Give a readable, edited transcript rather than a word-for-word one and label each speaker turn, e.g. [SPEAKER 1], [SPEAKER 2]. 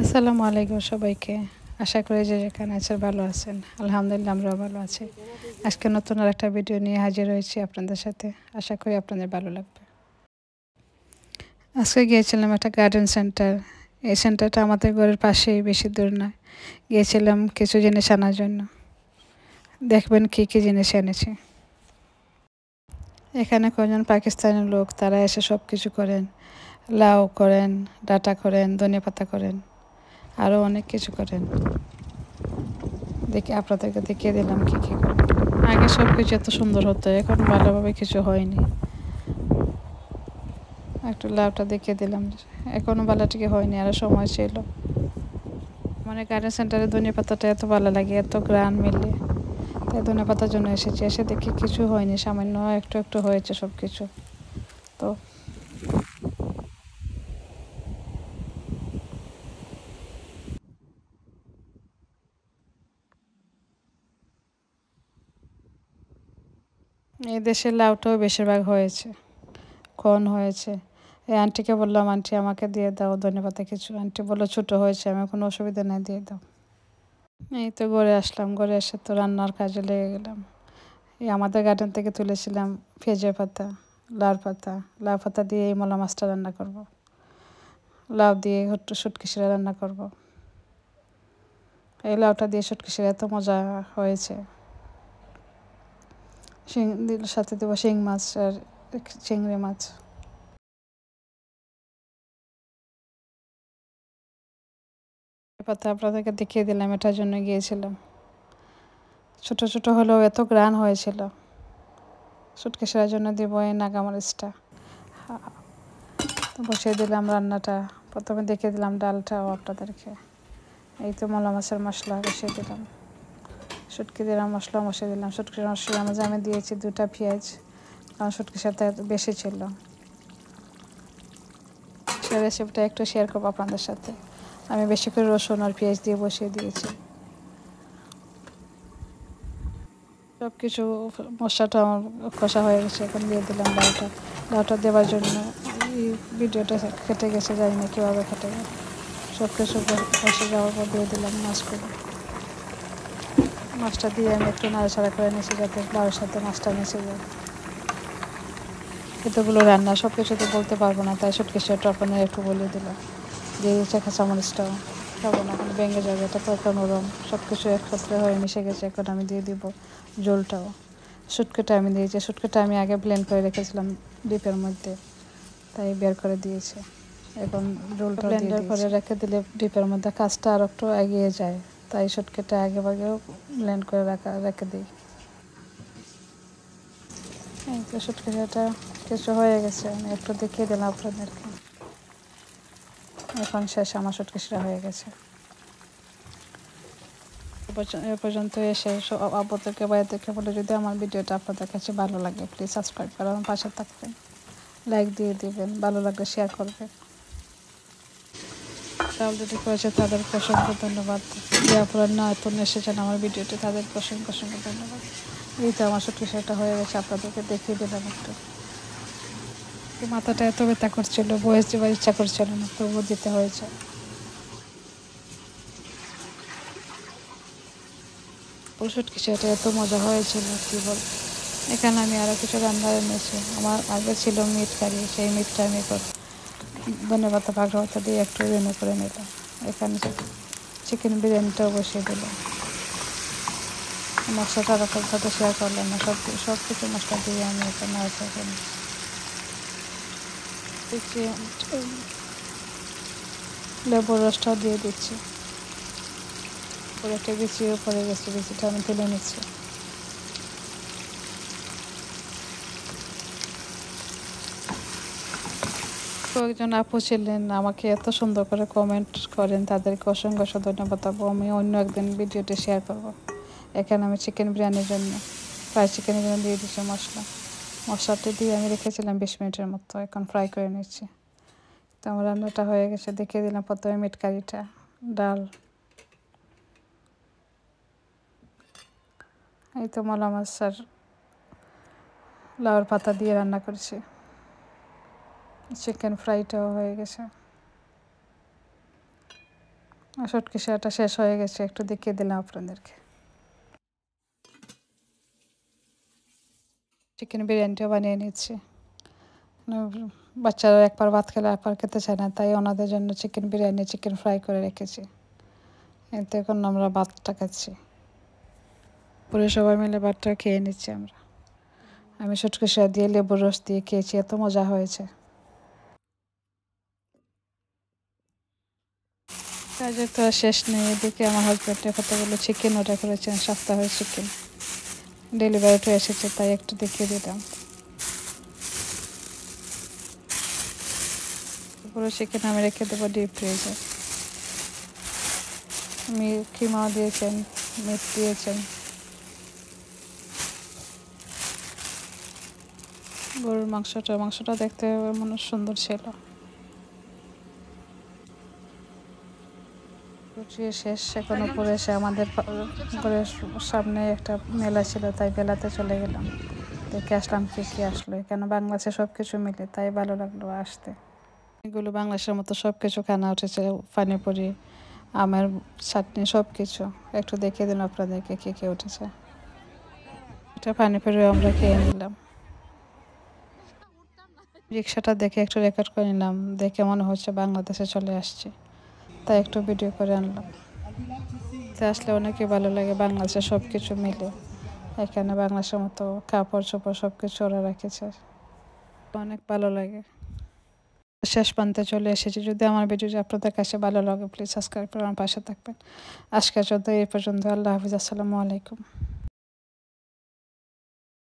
[SPEAKER 1] আসসালামু আলাইকুম সবাইকে। আশা করি যে যেখানে আছেন ভালো আছেন। আলহামদুলিল্লাহ আমরাও ভালো আছি। আজকে নতুন আরেকটা ভিডিও নিয়ে হাজির হয়েছি আপনাদের সাথে। আশা করি আপনাদের ভালো লাগবে। আজকে গিয়েছিলাম একটা গার্ডেন সেন্টার। এই সেন্টারটা আমাদের ঘরের পাশেই, বেশি দূর নয়। গিয়েছিলাম কিছু জিনিস আনার জন্য। দেখবেন কী কী জিনিস এনেছি। এখানে কয়েকজন পাকিস্তানি লোক, তারা এসে সব কিছু করেন। লাউ করেন, ডাঁটা করেন, ধনেপাতা করেন, আরও অনেক কিছু করেন। দেখে আপনাদেরকে দেখিয়ে দিলাম কী কী করে। আগে সব কিছু এত সুন্দর হতো, এখন ভালোভাবে কিছু হয়নি। একটু লাউটা দেখিয়ে দিলাম, এখনও ভালোটিকে হয়নি, আরও সময় ছিল। মানে গার্ডেন সেন্টারে ধনিয়া পাতাটা এত ভালো লাগে, এত গ্রান মিলে, তাই ধনিয়া পাতার জন্য এসেছি। এসে দেখি কিছু হয়নি, সামান্য একটু একটু হয়েছে সব কিছু। তো এই দেশের লাউটাও বেশিরভাগ হয়েছে, কন হয়েছে। এই আন্টিকে বললাম, আন্টি আমাকে দিয়ে দাও ধনেপাতা কিছু। আন্টি বললো ছোটো হয়েছে, আমি কোনো অসুবিধা নেই, দিয়ে দাও। এই তো ঘরে আসলাম, ঘরে এসে তো রান্নার কাজে লেগে গেলাম। এই আমাদের গার্ডেন থেকে তুলেছিলাম পেঁয়াজের পাতা, লাউ পাতা দিয়ে এই মলা মাছটা রান্না করব। লাউ দিয়ে একটু শুটকি শিরা রান্না করব। এই লাউটা দিয়ে শুটকি শিরা এত মজা হয়েছে। সাথে দেবো শিং মাছ আর চিংড়ি মাছ। পাতা আপনাদেরকে দেখিয়ে দিলাম, এটার জন্য গিয়েছিলাম। ছোট ছোট হলেও এত গ্রান হয়েছিল। শুটকি শিরার জন্য দেবো এই নাগামরিচটা। বসিয়ে দিলাম রান্নাটা। প্রথমে দেখিয়ে দিলাম ডালটাও আপনাদেরকে। এই তো মলা মাছের মশলা বসিয়ে দিলাম, শুটকি দিলাম, মশলা বসিয়ে দিলাম। শুটকির মশলার মাঝে আমি দিয়েছি 2টা পেঁয়াজ, কারণ শুটকির সাথে বেশি ছিল। সে রেসিপিটা একটু শেয়ার করবো আপনাদের সাথে। আমি বেশি করে রসুন আর পেঁয়াজ দিয়ে বসিয়ে দিয়েছি। সব কিছু মশলাটা আমার কষা হয়ে গেছে, এখন দিয়ে দিলাম লাউটা। লাউটা দেওয়ার জন্য এই ভিডিওটা কেটে গেছে, জানি না কীভাবে কেটে গেছে। সব কিছু বসে যাওয়ার পর দিয়ে দিলাম মাছগুলো। মাছটা দিয়ে আমি একটু নাড়াচাড়া করে নিয়েছি, যাতে লাউয়ের সাথে মাছটা মিশে যায়। এতগুলো রান্না সব কিছু তো বলতে পারবো না, তাই শুটকি শিরাটা আপনাদের একটু বলে দিলাম। দিয়ে দিচ্ছে কাঁচামরিচটাও, খাবো না, এখন ভেঙে যাবে, এটা তো একটা নরম। সব কিছু একসাথে হয়ে মিশে গেছে, এখন আমি দিয়ে দিব জলটাও। শুটকিটা আমি দিয়েছি, শুটকিটা আমি আগে ব্লেন্ড করে রেখেছিলাম ডিপের মধ্যে, তাই বের করে দিয়েছি। এখন জলটা ব্লেন্ডার করে রেখে দিলে ডিপের মধ্যে কাজটা আর একটু এগিয়ে যায়, তাই শুটকিটা আগে ভাগেও ব্লেন্ড করে রেখে দিই। এই তো শুটকিটা কিছু হয়ে গেছে, আমি একটু দেখিয়ে দিলাম আপনাদেরকে। এখন শেষ, আমার শুটকি শিরা হয়ে গেছে। এ পর্যন্ত এসে আব্বু থেকে বাইরে থেকে বলে, যদি আমার ভিডিওটা আপনাদের কাছে ভালো লাগে প্লিজ সাবস্ক্রাইব করে আমার পাশে থাকবেন, লাইক দিয়ে দিবেন, ভালো লাগলে শেয়ার করবেন। অলরেডি করেছে তাদেরকে অসংখ্য ধন্যবাদ। যে আপনারা নতুন এসেছেন আমার ভিডিওতে, তাদেরকে অসংখ্য অসংখ্য ধন্যবাদ। এই তো আমার শুটকি শিরাটা হয়ে গেছে, আপনাদেরকে দেখিয়ে দিলাম একটু। মাথাটা এত ব্যথা করছিল, বয়স দেওয়ার ইচ্ছা করছিল না, তবুও দিতে হয়েছে। শুটকি শিরাটা এত মজা হয়েছিল কী বল। এখানে আমি আরও কিছু রান্না এনেছি। আমার আগে ছিল মিট কারি, সেই মিটটা আমি ধনেপাতা পাকড়া পাতা দিয়ে একটু রেনে করে নিলাম। এখানে চিকেন বিরিয়ানিটাও বসিয়ে দিলাম। মশলাটা আপনার সাথে শেয়ার করলাম না, সব কিছু মশলা দিয়ে আমি এখানে নাড়াচাড়া করি। লেবুর রসটাও দিয়ে দিচ্ছি। পুরো একটা বিচিও পড়ে গেছে, বিচিটা আমি তুলে নিচ্ছি। কয়েকজন আপু ছিলেন আমাকে এত সুন্দর করে কমেন্ট করেন, তাদেরকে অসংখ্য ধন্যবাদ। আমি অন্য একদিন ভিডিওটি শেয়ার করব। এখানে আমি চিকেন বিরিয়ানির জন্য, ফ্রাই চিকেনের জন্য দিয়ে দিচ্ছি মশলাটি দিয়ে আমি রেখেছিলাম 20 মিনিটের মতো, এখন ফ্রাই করে নিচ্ছি। তো আমার রান্নাটা হয়ে গেছে, দেখিয়ে দিলাম। প্রথমে মিট কারিটা, ডাল, এই তো মলা মাছ আর লাউর পাতা দিয়ে রান্না করেছি। চিকেন ফ্রাইটাও হয়ে গেছে। শুটকি শেয়ারটা শেষ হয়ে গেছে, একটু দেখিয়ে দিলাম আপনাদেরকে। চিকেন বিরিয়ানিটা বানিয়ে নিচ্ছি। বাচ্চারা একবার ভাত খেলে একবার খেতে চায় না, তাই ওনাদের জন্য চিকেন বিরিয়ানি, চিকেন ফ্রাই করে রেখেছি। এতে এখন আমরা ভাতটা খাচ্ছি, পুরো সবাই মিলে ভাতটা খেয়ে নিচ্ছি আমরা। আমি শুটকি শেয়ার দিয়ে লেবুর রস দিয়ে খেয়েছি, এত মজা হয়েছে। কাজের তো আর শেষ নেই। এদিকে আমার হাজব্যান্ডে কতগুলো চিকেন অর্ডার করেছেন, সপ্তাহের চিকেন ডেলিভারিটা এসেছে, তাই একটু দেখিয়ে দিলাম। পুরো চিকেন আমি রেখে দেবো ডিপ ফ্রিজে। কিমাও দিয়েছেন, মিট দিয়েছেন। গরুর মাংসটা দেখতে মনে সুন্দর ছিল। রুচিয়ে শেষ, এখন উপরে এসে আমাদের ঘরের সামনে একটা মেলা ছিল, তাই মেলাতে চলে গেলাম। দেখে আসলাম কি আসলো। এখানে বাংলাদেশে সব কিছু মিলে, তাই ভালো লাগলো আসতে। এগুলো বাংলাদেশের মতো সব কিছু খানা উঠেছে, পানিপুরি, আমের চাটনি, সব কিছু একটু দেখিয়ে দিন আপনাদেরকে কে উঠেছে। এটা পানিপুরি আমরা খেয়ে নিলাম। রিক্সাটা দেখে একটু রেকর্ড করে নিলাম, দেখে মনে হচ্ছে বাংলাদেশে চলে আসছে, তাই একটু ভিডিও করে আনলাম। আসলে অনেকই ভালো লাগে, বাংলাদেশে সব কিছু মিলে। এখানে বাংলাদেশের মতো কাপড় চোপড় সব কিছু ওরা রেখেছে, অনেক ভালো লাগে। শেষ প্রান্তে চলে এসেছি। যদি আমার ভিডিওটি আপনাদের কাছে ভালো লাগে, প্লিজ সাবস্ক্রাইব করে আমার পাশে থাকবেন। আজকের জন্য এই পর্যন্ত। আল্লাহ হাফিজ, আসসালামু আলাইকুম।